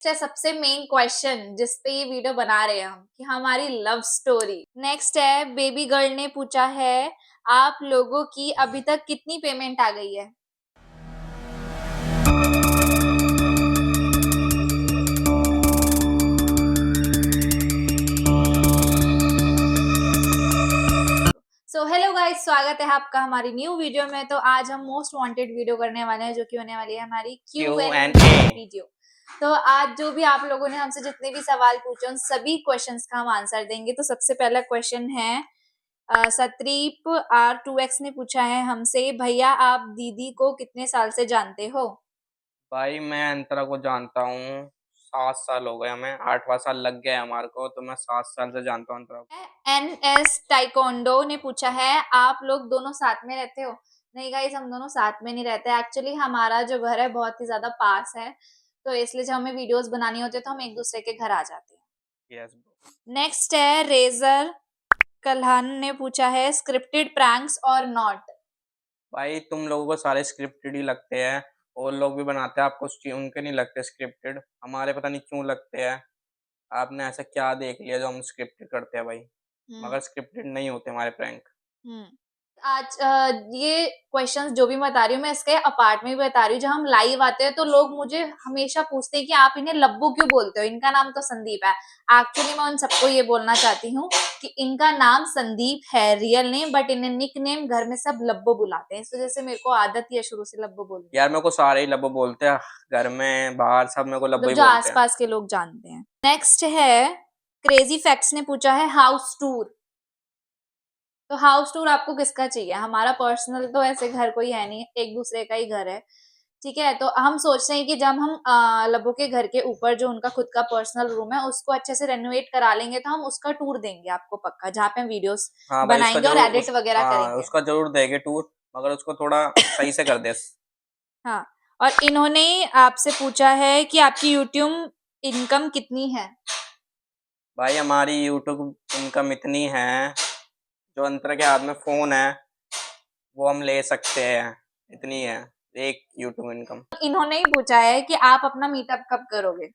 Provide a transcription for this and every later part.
है सबसे main question जिस पे ये वीडियो बना रहे हैं हम कि हमारी लव स्टोरी। नेक्स्ट है, बेबी गर्ल ने पूछा है आप लोगों की अभी तक कितनी पेमेंट आ गई है। सो हेलो गाइस, स्वागत है आपका हमारी न्यू वीडियो में। तो आज हम मोस्ट वांटेड वीडियो करने वाले हैं जो कि होने वाली है हमारी Q&A वीडियो। तो आज जो भी आप लोगों ने हमसे जितने भी सवाल पूछे उन सभी क्वेश्चंस का हम आंसर देंगे। तो सबसे पहला क्वेश्चन है, सतरीप R2X ने पूछा है हमसे, भैया आप दीदी को कितने साल से जानते हो। भाई मैं अंतरा को जानता हूँ 7 साल हो गए हमें, 8वां साल लग गया है हमारे को, तो मैं 7 साल से जानता हूँ अंतरा को। NS टाइकोंडो ने पूछा है आप लोग दोनों साथ में रहते हो। नहीं गाइस, हम दोनों साथ में नहीं रहते। एक्चुअली हमारा जो घर है बहुत ही ज्यादा पास है, तो इसलिए जब हमें वीडियोस बनानी होती है तो हम एक दूसरे के घर आ जाते हैं। Yes bro. नेक्स्ट है, रेजर कल्हान ने पूछा है स्क्रिप्टेड प्रैंक्स और नॉट। भाई तुम लोगों को सारे स्क्रिप्टेड ही लगते हैं, और लोग भी बनाते हैं, आपको उनके नहीं लगते स्क्रिप्टेड, हमारे पता नहीं क्यों लगते हैं। आपने ऐसा क्या देख लिया जो हम स्क्रिप्टेड करते हैं भाई? मगर स्क्रिप्टेड नहीं होते हमारे प्रैंक। हम्म आज ये क्वेश्चंस जो भी मैं बता रही हूँ मैं इसके अपार्ट में भी बता रही हूँ। जब हम लाइव आते हैं तो लोग मुझे हमेशा पूछते हैं कि आप इन्हें लब्बू क्यों बोलते हो, इनका नाम तो संदीप है। एक्चुअली मैं उन सबको ये बोलना चाहती हूँ कि इनका नाम संदीप है रियल नेम, बट इन्हें निक नेम घर में सब लब्बू बुलाते हैं। इस वजह से मेरे को आदत ही है शुरू से लब्बू बोलने की। यार मेरे को सारे ही लब्बो बोलते हैं, घर में बाहर सब मेरे को लब्बो मतलब ही जो बोलते हैं। आसपास के लोग जानते हैं। नेक्स्ट है, क्रेजी फैक्ट्स ने पूछा है हाउस टूर। तो हाउस टूर आपको किसका चाहिए? हमारा पर्सनल तो ऐसे घर कोई है नहीं, एक दूसरे का ही घर है, ठीक है। तो हम सोच रहे हैं कि जब हम लब्बो के घर के ऊपर जो उनका खुद का पर्सनल रूम है उसको अच्छे से रेनोवेट करा लेंगे तो हम उसका टूर देंगे आपको पक्का, जहाँ पे हम वीडियोस हाँ भाई उसका बनाएंगे और जरूर एडिट वगैरह हाँ करेंगे। उसका जरूर देंगे टूर, मगर उसको थोड़ा सही से कर दे। हाँ, और इन्होंने आपसे पूछा है कि आपकी यूट्यूब इनकम कितनी है। भाई हमारी यूट्यूब इनकम इतनी है, जो अंतर के हाथ में फ़ोन है वो हम ले सकते हैं, इतनी है एक यूट्यूब इनकम। इन्होंने ही पूछा है कि आप अपना मीटअप कब करोगे।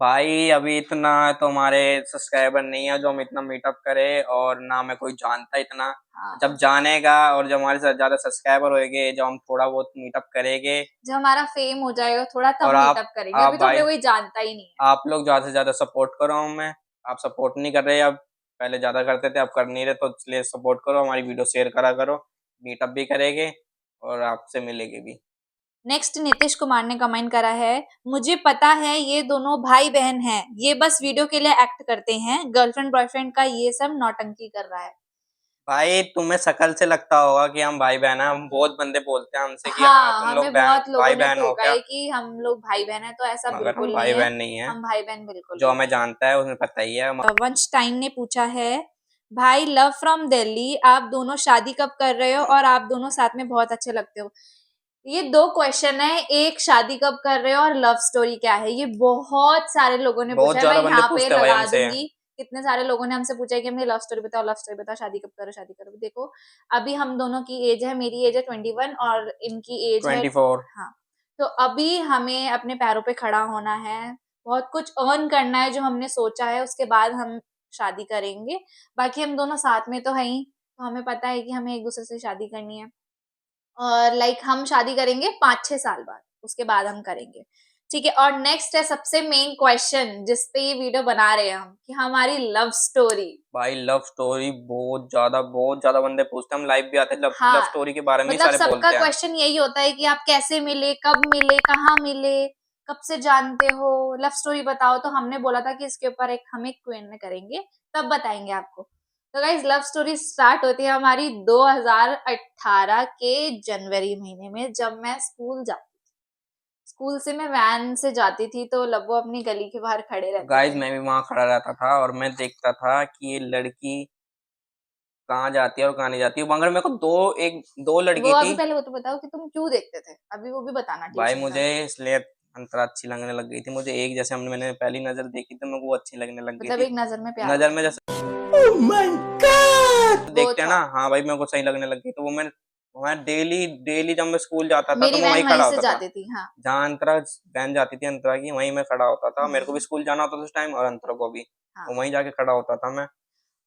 भाई अभी इतना तो हमारे सब्सक्राइबर नहीं है जो हम इतना मीटअप करें, और ना मैं कोई जानता इतना। जब हाँ, जानेगा और जब हमारे साथ ज़्यादा सब्सक्राइबर होएंगे, जब हम थोड़ा बहुत मीटअप करेंगे। जब हमारा फेम हो जाएगा थोड़ा तब और आप मीटअप करेंगे, आप अभी तो भाई हमें कोई जानता ही नहीं है। आप लोग ज़्यादा से ज़्यादा सपोर्ट करो हमें। आप सपोर्ट नहीं कर रहे अब, पहले ज़्यादा करते थे अब कर नहीं रहे, तो इसलिए सपोर्ट करो, हमारी वीडियो शेयर करा करो, मीटअप भी करेंगे और आपसे मिलेंगे भी। नेक्स्ट नीतीश कुमार ने कमेंट करा है, मुझे पता है ये दोनों भाई बहन हैं, ये बस वीडियो के लिए एक्ट करते हैं, गर्लफ्रेंड बॉयफ्रेंड का ये सब नौटंकी कर रहा है। भाई तुम्हें शक्ल से लगता होगा कि हम भाई बहन हैं, हम बहुत बंदे बोलते हैं हमसे कि हाँ हाँ, तुम लोग हमें बहुत लोगों भाई ने बहन हो टोका क्या? है कि हम लोग भाई बहन है, तो ऐसा मगर हम बिल्कुल भाई नहीं है। बहन नहीं है। हम भाई बहन बिल्कुल जो भी हमें नहीं जानता है उन्हें पता ही है। है। वंश टाइम ने पूछा है, भाई लव फ्रॉम दिल्ली, आप दोनों शादी कब कर रहे हो और आप दोनों साथ में बहुत अच्छे लगते हो। ये दो क्वेश्चन है, एक शादी कब कर रहे हो और लव स्टोरी क्या है। ये बहुत सारे लोगों ने पूछा बहुत है, मैं ज्यादा बंदे यहाँ पे पूछते हैं भाई लगा हमसे। दूंगी। कितने सारे लोगों ने हमसे पूछा है कि हमें लव स्टोरी बताओ, लव स्टोरी बताओ, शादी कब करो, शादी करो। देखो, अभी हम दोनों की एज है, मेरी एज है 21 और इनकी एज है 24। हाँ। तो अभी हमें अपने पैरों पे खड़ा होना है, बहुत कुछ अर्न करना है जो हमने सोचा है, उसके बाद हम शादी करेंगे। बाकी हम दोनों साथ में तो है ही, तो हमें पता है कि हमें एक दूसरे से शादी करनी है। और हम शादी करेंगे 5-6 साल बाद, उसके बाद हम करेंगे, ठीक है। और नेक्स्ट है सबसे मेन क्वेश्चन जिस पे ये वीडियो बना रहे हैं हम कि हमारी लव स्टोरी। भाई लव स्टोरी बहुत ज्यादा बंदे पूछते हैं, हम लाइव भी आते हैं, लव लव हाँ, स्टोरी के बारे में ही मतलब सारे सबका बोलते हैं। क्वेश्चन यही होता है कि आप कैसे मिले, कब मिले, कहाँ मिले, कब से जानते हो, लव स्टोरी बताओ। तो हमने बोला था कि इसके ऊपर हम एक क्वेश्चन करेंगे, तब बताएंगे आपको। तो गाइस, लव स्टोरी स्टार्ट होती है हमारी 2018 के जनवरी महीने में, जब मैं स्कूल जाती थी। स्कूल से मैं वैन से जाती थी, तो लब्बो अपनी गली के बाहर खड़े रहते गाइस थे। मैं भी वहां खड़ा रहता था और मैं देखता था कि ये लड़की कहाँ जाती है और कहाँ नहीं जाती है, मगर मेरे को दो वो लड़की अभी थी। पहले वो तो बताओ कि तुम क्यों देखते थे, अभी वो भी बताना भाई ट्यूशन का। मुझे इसलिए अंतरा अच्छी लगने लग गई थी, मुझे एक जैसे मैंने पहली नजर देखी तो मेरे को वो अच्छी लगने लग गई मतलब थी। एक नजर में प्यार हो नजर में गया। जैसे वो देखते हैं था। ना, हाँ भाई मेरे को सही लगने लग गई, तो वो मैं मैं डेली डेली जब मैं स्कूल जाता था तो मेरी मैं वैन वहीं वहीं खड़ा से होता था। जाती थी। हाँ। जहाँ अंतरा वैन जाती थी अंतरा की, वहीं मैं खड़ा होता था। मेरे को भी हम्म। स्कूल जाना होता था उस टाइम और अंतरा को भी, हाँ। तो वहीं जाके खड़ा होता था मैं।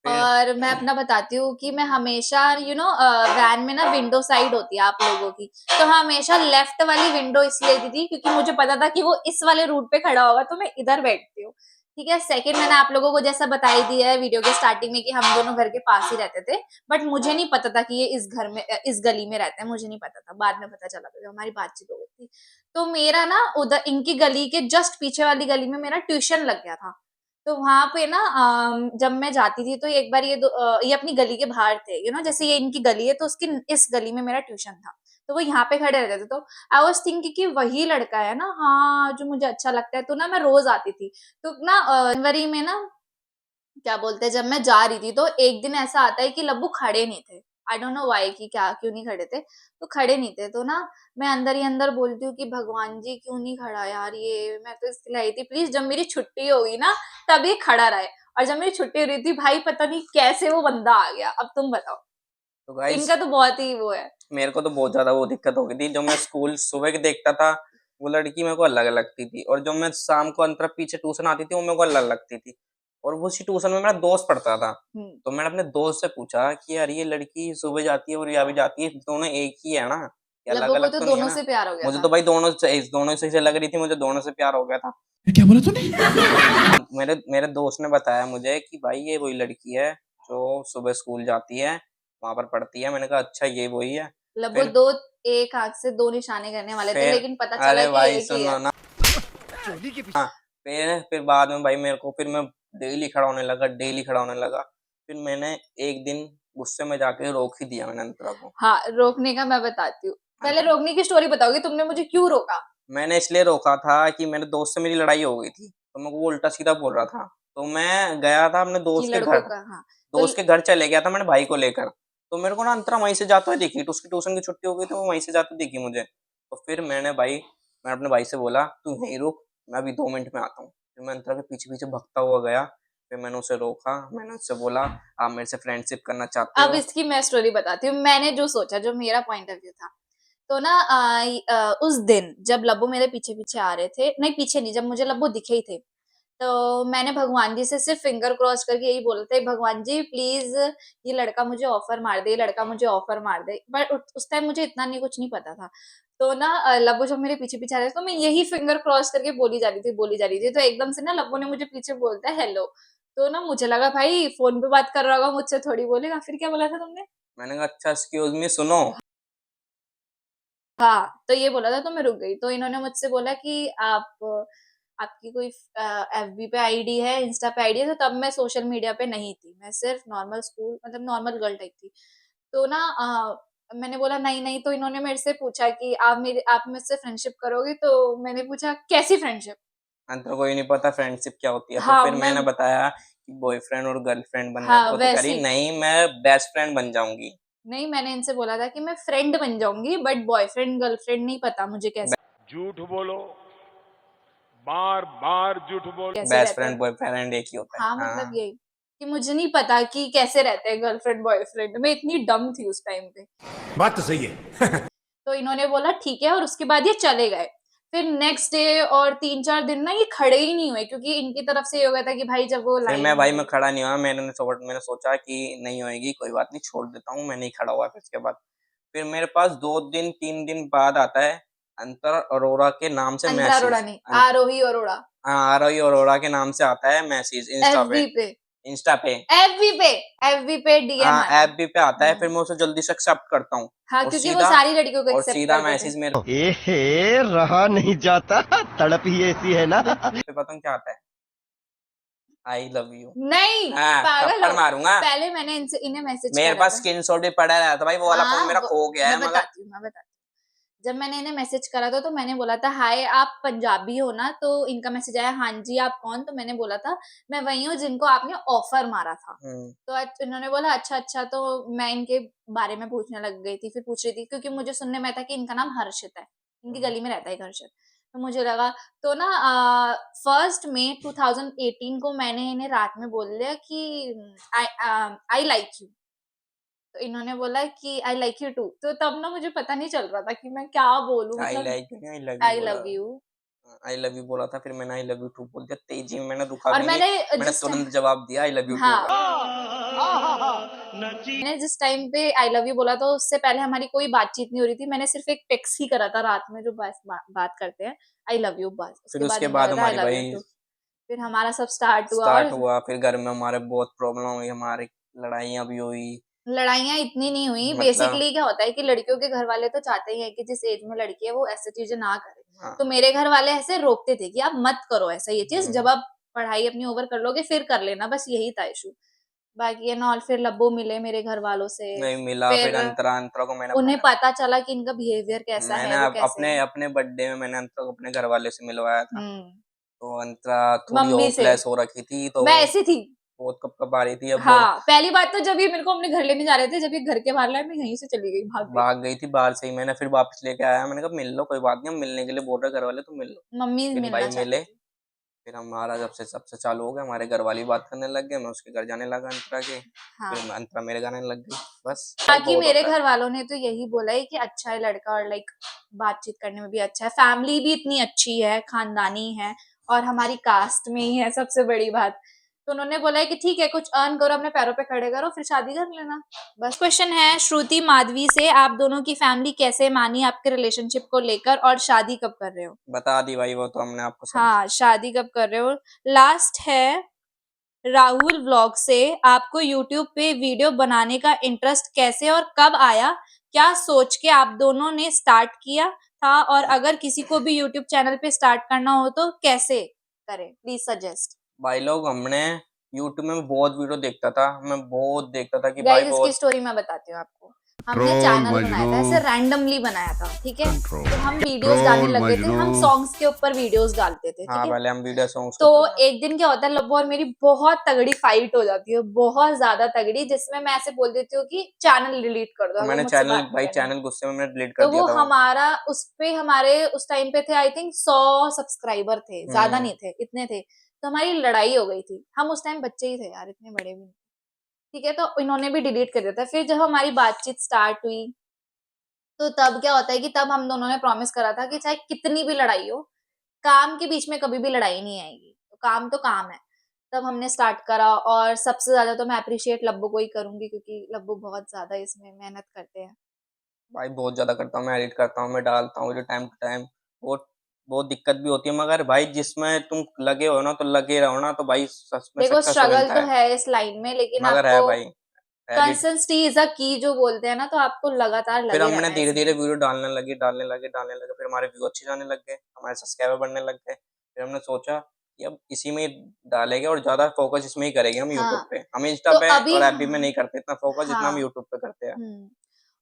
फिर और मैं अपना बताती हूँ कि मैं हमेशा वैन में ना विंडो साइड होती है आप लोगों की, तो मैं हमेशा लेफ्ट वाली विंडो इसलिए लेती थी क्योंकि मुझे पता था कि वो इस वाले रूट पे खड़ा होगा, तो मैं इधर बैठती हूँ। ठीक है। सेकंड, मैंने आप लोगों को जैसा बताई दिया है वीडियो के स्टार्टिंग में कि हम दोनों घर के पास ही रहते थे, बट मुझे नहीं पता था कि ये इस घर में इस गली में रहते हैं, मुझे नहीं पता था, बाद में पता चला था जब हमारी बातचीत हो गई थी। तो मेरा ना उधर इनकी गली के जस्ट पीछे वाली गली में मेरा ट्यूशन लग गया था। तो वहां पे ना जब मैं जाती थी तो एक बार ये अपनी गली के बाहर थे, जैसे ये इनकी गली है तो उसकी इस गली में मेरा ट्यूशन था, तो वो यहाँ पे खड़े रहते थे। तो आई वाज थिंकिंग कि वही लड़का है ना, हाँ, जो मुझे अच्छा लगता है। तो ना मैं रोज आती थी। तो ना जनवरी में ना, क्या बोलते हैं, जब मैं जा रही थी तो एक दिन ऐसा आता है कि लब्बू खड़े नहीं थे। आई डोंट नो व्हाई, कि क्या क्यों नहीं खड़े थे। तो खड़े नहीं थे, तो ना मैं अंदर ही अंदर बोलती हूँ कि भगवान जी क्यों नहीं खड़ा यार, ये मैं तो इसके लिए आई थी, प्लीज जब मेरी छुट्टी होगी ना तब ये खड़ा रहे। और जब मेरी छुट्टी हो रही थी भाई, पता नहीं कैसे वो बंदा आ गया। अब तुम बताओ। तो गाइस, इनका तो बहुत ही वो है। मेरे को तो बहुत ज़्यादा वो दिक्कत हो गई थी। जब मैं स्कूल सुबह के देखता था, वो लड़की मेरे को अलग लगती थी, और जब मैं शाम को अंतरा पीछे ट्यूशन आती थी, वो मेरे को अलग लगती थी। और वो उसी ट्यूशन में मेरा दोस्त पढ़ता था। हम्म। तो मैंने अपने दोस्त से पूछा कि यार ये लड़की सुबह जाती है और ये अभी जाती है, दोनों एक ही है ना, ये अलग लब्बू को अलग तो तो नहीं है दोनों ना? से प्यार हो गया मुझे था। तो भाई दोनों से लग रही थी, मुझे दोनों से प्यार हो गया था। क्या बोला तूने? मेरे मेरे दोस्त ने बताया मुझे कि भाई ये वही लड़की है जो सुबह स्कूल जाती है, वहां पर पढ़ती है। मैंने कहा अच्छा ये वही है। लब्बू फिर दो, एक आंख से दो निशाने करने वाले थे, फिर लेकिन पता चला अरे कि भाई एक ही है। सुनो ना। फिर बाद में भाई मेरे को, फिर मैं डेली खड़ा होने लगा। फिर मैंने एक दिन गुस्से में जाके रोक ही दिया मैंने अंतरा को। हाँ, रोकने का मैं बताती हूँ। पहले अंतरा रोकने की स्टोरी बताओगी, तुमने मुझे क्यों रोका? मैंने इसलिए रोका था कि मेरे दोस्त से मेरी लड़ाई हो गई थी, तो मैं वो उल्टा सीधा बोल रहा था। तो मैं गया था अपने कि दोस्त के लड़कों घर, का, हाँ। तो दोस्त के घर चले गया था मैंने भाई को लेकर। तो मेरे को ना अंतरा वहीं से जाते हुए दिखी, तो उसकी ट्यूशन की छुट्टी हो गई तो वो वहीं से जाते दिखी मुझे। तो फिर मैं अपने भाई से बोला तू यहीं रुक, मैं अभी 2 मिनट में आता हूँ। फिर मैं अंतरा के पीछे पीछे भगता हुआ गया। फिर मैंने उसे रोका, मैंने उससे बोला आप मेरे से फ्रेंडशिप करना चाहते अब हो? इसकी मैं स्टोरी बताती हूँ, मैंने जो सोचा, जो मेरा पॉइंट ऑफ व्यू था। तो ना उस दिन जब लब्बू मेरे पीछे पीछे आ रहे थे, नहीं पीछे नहीं, जब मुझे लब्बू दिखे ही थे, तो मैंने भगवान जी से सिर्फ फिंगर क्रॉस करके यही बोला था, भगवान जी प्लीज ये लड़का मुझे ऑफर मार दे, ये लड़का मुझे ऑफर मार दे। बट उस टाइम मुझे इतना नहीं, कुछ नहीं पता था। तो ना लब्बू जब मेरे पीछे पीछे आ रहे थे तो मैं यही फिंगर क्रॉस करके बोली जा रही थी, तो एकदम से ना लब्बू ने मुझे पीछे बोलता है हेलो। तो ना मुझे लगा भाई फोन पे बात कर रहा होगा मुझसे, थोड़ी बोलेगा। फिर क्या बोला था तुमने? मैंने कहा अच्छा एक्सक्यूज मी सुनो। हाँ, तो ये बोला था, तो मैं रुक गई। तो इन्होंने मुझसे बोला कि आपकी कोई एफबी पे आईडी है, इंस्टा पे आईडी है? तो तब मैं सोशल मीडिया पे नहीं थी, मैं सिर्फ नॉर्मल स्कूल, मतलब नॉर्मल गर्ल टाइप थी। तो ना मैंने बोला नहीं नहीं। तो इन्होंने मेरे से पूछा कि आप मुझसे फ्रेंडशिप करोगे? तो मैंने पूछा कैसी फ्रेंडशिप? अंतर को ही नहीं पता फ्रेंडशिप क्या होती है। तो हाँ फिर मैं मैंने बताया कि बॉयफ्रेंड और गर्लफ्रेंड बनने हाँ को, तो कह रही वैसी। नहीं मैं बेस्ट फ्रेंड बन जाऊंगी। नहीं, मैंने इनसे बोला था कि मैं फ्रेंड बन जाऊंगी, बट बॉयफ्रेंड गर्लफ्रेंड नहीं पता मुझे कैसे झूठ बोलो, बार बार झूठ बोलो। कैसे बेस्ट रहते हैं। फ्रेंड बॉयफ्रेंड एक ही होता है। हाँ, मतलब हाँ। यही कि मुझे नहीं पता कि कैसे रहते हैं गर्लफ्रेंड बॉयफ्रेंड। मैं इतनी डम थी उस टाइम पे। बात तो सही है। तो इन्होंने बोला ठीक है, और उसके बाद ये चले गए। फिर नेक्स्ट डे और 3-4 दिन ना ये खड़े ही नहीं हुए, क्योंकि इनकी तरफ से ये हो गया था कि भाई जब वो फिर लाइन मैं खड़ा नहीं हुआ। मैंने सोचा कि नहीं होएगी, कोई बात नहीं, छोड़ देता हूँ। मैं नहीं खड़ा हुआ। फिर उसके बाद फिर मेरे पास 2 दिन 3 दिन बाद आता है अंतर अरोड़ा के नाम से अंतरा अरोड़ा मैसेज। नहीं, आरोही अरोड़ा। हाँ, आरोही अरोड़ा के नाम से आता है मैसेज इंस्टा पे। एफबी पे। इंस्टा पे। एफबी पे। एफबी पे डीएम हाँ, आता है। एफबी पे आता है। फिर मैं उसे जल्दी से एक्सेप्ट करता हूँ। हाँ, और क्योंकि वो सीधा सारी लड़कियों को और एक्सेप्ट सीधा करते थे। मैसेज मेरे एहे रहा नहीं जाता, तड़प ही ऐसी है ना। पे पता नहीं क्या आता है, आई लव यू। नहीं, हाँ, पागल थप्पड़ हो। मारूंगा। पहले मैंने इनसे इन्हें मैसेज मेरे करा पास था। स्क्रीनशॉट भी पड़ा रहता था भाई, वो वाला फोन हाँ, मेरा खो गया है मगर। मैं बताती हूँ। जब मैंने इन्हें मैसेज करा था तो मैंने बोला था हाय आप पंजाबी हो ना? तो इनका मैसेज आया हाँ जी आप कौन? तो मैंने बोला था मैं वही हूँ जिनको आपने ऑफर मारा था। हम्म। तो इन्होंने बोला अच्छा अच्छा। तो मैं इनके बारे में पूछने लग गई थी, फिर पूछ रही थी क्योंकि मुझे सुनने में आया था कि इनका नाम हर्षित है, इनकी हम्म। गली में रहता है एक हर्षित। तो मुझे लगा। तो ना 1 मई 2018 को मैंने इन्हें रात में बोल दिया कि आई लाइक यू। तो इन्होंने बोला कि आई लाइक यू टू। तो तब ना मुझे पता नहीं चल रहा था कि मैं क्या बोलूँ, आई मतलब लाइक यू नहीं, आई लव यू आई बोला। Love you. I love you बोला था, फिर मैंने आई लव यू टू बोल दिया तेजी में, मैंने रुका और भी नहीं, मैंने मैंने जिस तुरंत जवाब दिया आई लव यू टू हाँ, का। मैंने जिस टाइम पे आई लव यू बोला तो उससे पहले हमारी कोई बातचीत नहीं हो रही थी। मैंने सिर्फ एक टेक्स्ट ही करा था रात में, जो बस बात करते हैं, आई लव यू बस। फिर उसके बाद उसके नहीं बाद बोला था आई हमारी लव यू भाई टू। फिर हमारा सब स्टार्ट हुआ, स्टार्ट और हुआ, फिर घर में हमारे बहुत प्रॉब्लम हुई, हमारी लड़ाइयाँ भी हुई। लड़ाइयाँ इतनी नहीं हुई। मतलब बेसिकली क्या होता है कि लड़कियों के घर वाले तो चाहते ही हैं कि जिस एज में लड़की है वो ऐसी चीजें ना करे। हाँ, तो मेरे घर वाले ऐसे रोकते थे कि आप मत करो ऐसा, ये चीज हम्म, जब आप पढ़ाई अपनी ओवर कर लोगे फिर कर लेना, बस यही था इशू। बाकी एंड ऑल, फिर लब्बो मिले मेरे घर वालों से। नहीं मिला, फिर फिर अंतरा अंतरा को मैंने उन्हें पता चला कि इनका बिहेवियर कैसा है, मैंने वो कैसे अपने है। अपने बर्थडे में मैंने अंतरा को अपने घर वाले से मिलवाया था। हम्म। तो अंतरा थोड़ी मम्मी से। होपलेस हो रखी थी, तो मैं ऐसी थी। बहुत कब आ रही थी, अब बोल हाँ, पहली बात तो जब ये मेरे को अपने घर लेने जा रहे थे, जब ये घर के बाहर लाए, मैं यहीं से चली गई, भाग गई। भाग गई थी बाहर से ही। मैंने फिर वापस लेके आया, मैंने कहा मिल लो, कोई बात नहीं, हम मिलने के लिए बोल रहे घर वाले, तो मिल लो। मम्मी फिर मिलना भाई चाहती मिले, थी। फिर हमारा जब से सबसे चालू हो गया, हमारे घर वाली बात करने लग गए, मैं उसके घर जाने लगा अंतरा के, हाँ। फिर अंतरा मेरे घर आने लग गई। बस भाई बाकी बहुत मेरे होता है। घर वालों ने तो यही बोला है कि अच्छा है लड़का, और लाइक बातचीत करने में भी अच्छा है, फैमिली भी इतनी अच्छी है, खानदानी है, और हमारी कास्ट में ही है सबसे बड़ी बात। तो उन्होंने बोला है कि ठीक है, कुछ अर्न करो, अपने पैरों पे खड़े करो, फिर शादी कर लेना। बस क्वेश्चन है श्रुति माधवी से, आप दोनों की फैमिली कैसे मानी आपके रिलेशनशिप को लेकर, और शादी कब कर रहे हो? बता दी भाई, वो तो हमने आपको सब। हाँ, शादी कब कर रहे हो। लास्ट है राहुल व्लॉग से, आपको यूट्यूब पे वीडियो बनाने का इंटरेस्ट कैसे और कब आया? क्या सोच के आप दोनों ने स्टार्ट किया था, और अगर किसी को भी यूट्यूब चैनल पे स्टार्ट करना हो तो कैसे करें? Please suggest. भाई लोग, हमने यूट्यूब में बहुत वीडियो देखता था, मैं बहुत देखता था कि भाई गाइस, इसकी बहुत। स्टोरी मैं बताती हूँ आपको। हमने कंट्रोल चैनल बनाया मजनू, था, ऐसे रैंडमली बनाया था, ठीक है। कंट्रोल तो हम वीडियोस डालने कंट्रोल लग गए थे, मजनू। हम सॉन्ग्स के ऊपर वीडियोस डालते थे, ठीक हाँ, है। पहले हम वीडियो सॉन्ग्स के तो ऊपर डाल। एक दिन क्या होता है, लब्बो और मेरी बहुत तगड़ी फाइट हो जाती है, बहुत ज्यादा तगड़ी, जिसमें मैं ऐसे बोल देती हूँ कि चैनल डिलीट कर दो, तो अगर मैंने मुझसे चैनल, बात नहीं भाई करनी है। चैनल गुस्से में मैंने डिलीट कर तो दिया वो था वो। हमारा उस पे, हमारे उस टाइम पे थे आई थिंक 100 सब्सक्राइबर थे, ज्यादा हम्म। नहीं थे, इतने थे। तो हमारी लड़ाई हो गई थी, हम उस टाइम बच्चे ही थे यार, इतने बड़े भी नहीं, ठीक है। तो इन्होंने भी डिलीट कर दिया था। फिर जब हमारी बातचीत स्टार्ट हुई, तो तब क्या होता है कि तब हम दोनों ने प्रॉमिस करा था कि चाहे कितनी भी लड़ाई हो, काम के बीच में कभी भी लड़ाई नहीं आएगी, तो काम है। तब हमने स्टार्ट करा, और सबसे ज्यादा तो मैं अप्रिशिएट लब्बू को ही करूंगी, क्योंकि लब्बू बहुत ज्यादा इसमें मेहनत करते हैं। भाई बहुत ज्यादा करता हूँ, मैं एडिट करता हूँ, मैं डालता हूँ टाइम टू टाइम। बहुत बहुत दिक्कत भी होती है, मगर भाई जिसमें तुम लगे हो ना, तो लगे रहो ना, तो भाई सच में देखो, सक्सेस स्ट्रगल मिलता तो है। है इस लाइन में, लेकिन मगर है आपको भाई, एडिट। कंसिस्टेंसी इज अ की जो बोलते हैं ना, तो आपको लगातार फिर लगे हमने रहना है धीरे इसमें। धीरे वीडियो डालने लगे, फिर हमारे व्यू अच्छे जाने लग गए, हमारे सब्सक्राइबर बढ़ने लग गए। फिर हमने सोचा कि अब इसी में ही डालेंगे, और ज्यादा फोकस इसमें ही करेंगे हम यूट्यूब हाँ, पे। हम इंस्टा तो पे अभी और एफबी में नहीं करते इतना फोकस, जितना हम हाँ। यूट्यूब पे करते हैं।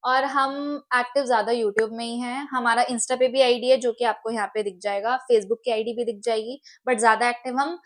और हम एक्टिव ज्यादा यूट्यूब में ही हैं। हमारा इंस्टा पे भी आईडी है, जो कि आपको यहाँ पे दिख जाएगा, फेसबुक की आईडी भी दिख जाएगी, बट ज्यादा एक्टिव हम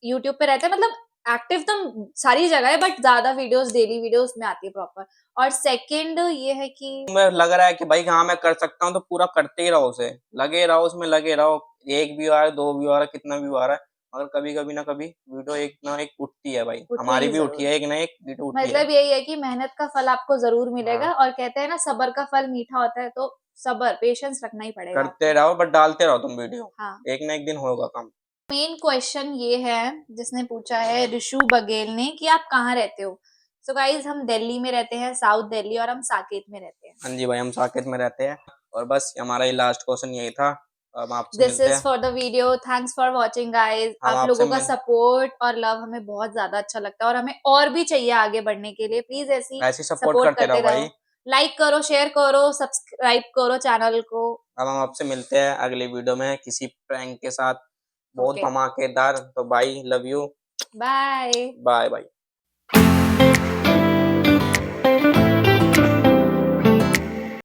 यूट्यूब पे रहते हैं। मतलब एक्टिव तो हम सारी जगह है, बट ज्यादा वीडियोस, डेली वीडियोस में आती है प्रॉपर। और सेकंड ये है कि मैं लग रहा है कि भाई हाँ मैं कर सकता हूँ, तो पूरा करते ही रहो उसे, लगे रहो उसमें, लगे रहो। एक व्यू आ रहा है, दो व्यू आ रहा है, कितना व्यू आ रहा है, मगर कभी कभी ना कभी वीडियो एक ना एक उठती है भाई, हमारी उठेगी भी उठी जरूर। है, एक ना एक वीडियो उठी है। मतलब यही है कि मेहनत का फल आपको जरूर मिलेगा, हाँ, और कहते हैं ना, सबर का फल मीठा होता है, तो सबर, पेशेंस रखना ही पड़ेगा करते आपको। रहो, बट डालते रहो तुम वीडियो, हाँ। एक ना एक दिन होगा काम। मेन क्वेश्चन ये है, जिसने पूछा है ऋषु बघेल ने, कि आप कहाँ रहते हो। सो गाइज, हम दिल्ली में रहते हैं, साउथ दिल्ली, और हम साकेत में रहते हैं। हाँ जी भाई, हम साकेत में रहते हैं। और बस हमारा ये लास्ट क्वेश्चन यही था। अब आपसे दिस मिलते इज हैं। For the video, thanks for watching guys. हम आप आपसे लोगों का मिल सपोर्ट और लव हमें बहुत ज्यादा अच्छा लगता है, और हमें और भी चाहिए आगे बढ़ने के लिए। प्लीज ऐसी ऐसे सपोर्ट सपोर्ट करते करते रहो रहो। भाई। लाइक करो, शेयर करो, सब्सक्राइब करो चैनल को। अब हम आपसे मिलते हैं अगली वीडियो में किसी प्रैंक के साथ, बहुत ओके, धमाकेदार। तो भाई love you, bye. Bye bye.